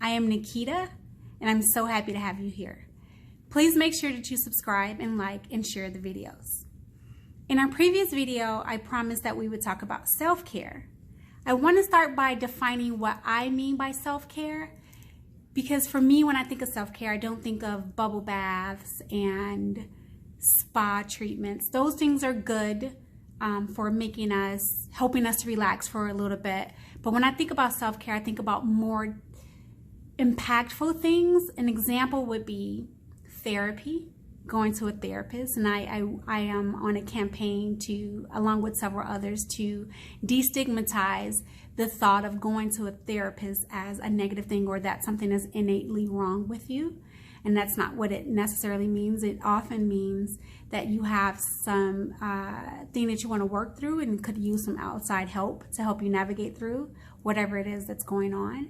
I am Nikita, and I'm so happy to have you here. Please make sure that you subscribe and like and share the videos. In our previous video, I promised that we would talk about self-care. I want to start by defining what I mean by self-care, because for me, when I think of self-care, I don't think of bubble baths and spa treatments. Those things are good for helping us to relax for a little bit. But when I think about self-care, I think about more impactful things. An example would be therapy, going to a therapist. And I am on a campaign to, along with several others, to destigmatize the thought of going to a therapist as a negative thing, or that something is innately wrong with you. And that's not what it necessarily means. It often means that you have some thing that you want to work through and could use some outside help to help you navigate through whatever it is that's going on.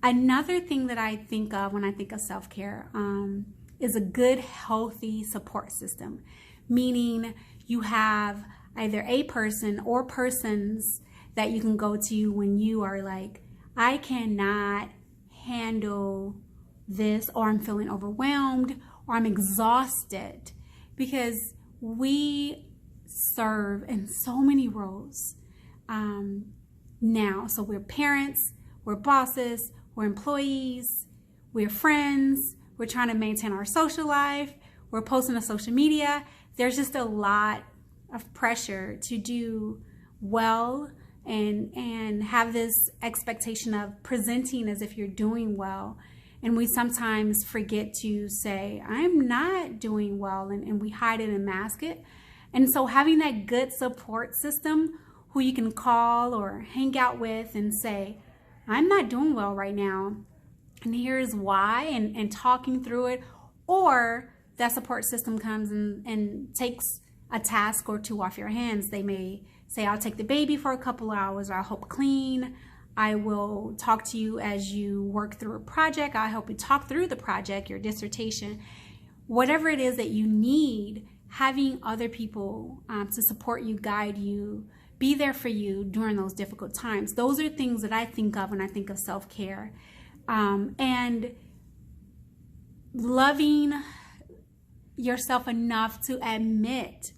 Another thing that I think of when I think of self-care is a good, healthy support system, meaning you have either a person or persons that you can go to when you are like, I cannot handle this, or I'm feeling overwhelmed, or I'm exhausted, because we serve in so many roles now. So we're parents, we're bosses, we're employees, we're friends, we're trying to maintain our social life, we're posting to social media. There's just a lot of pressure to do well and have this expectation of presenting as if you're doing well. And we sometimes forget to say, I'm not doing well, and we hide it and mask it. And so having that good support system who you can call or hang out with and say, I'm not doing well right now, and here's why, and talking through it. Or that support system comes and takes a task or two off your hands. They may say, I'll take the baby for a couple hours, or I'll help clean. I will talk to you as you work through a project. I'll help you talk through the project, your dissertation. Whatever it is that you need, having other people to support you, guide you, be there for you during those difficult times. Those are things that I think of when I think of self-care. And loving yourself enough to admit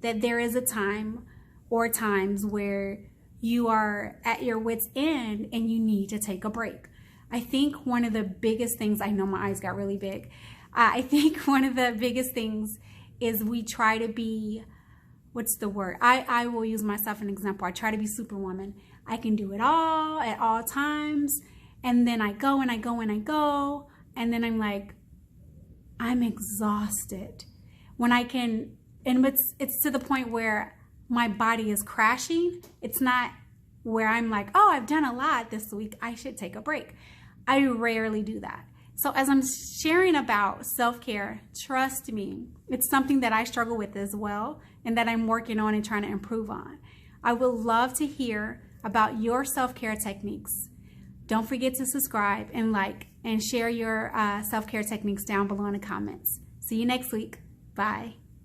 that there is a time or times where you are at your wit's end and you need to take a break. I think one of the biggest things, I know my eyes got really big. I think one of the biggest things is we try to be, what's the word? I will use myself as an example. I try to be Superwoman. I can do it all at all times. And then I go and I go and I go. And then I'm like, I'm exhausted. When I can, and it's to the point where my body is crashing. It's not where I'm like, oh, I've done a lot this week, I should take a break. I rarely do that. So as I'm sharing about self-care, trust me, it's something that I struggle with as well, and that I'm working on and trying to improve on. I would love to hear about your self-care techniques. Don't forget to subscribe and like and share your self-care techniques down below in the comments. See you next week. Bye.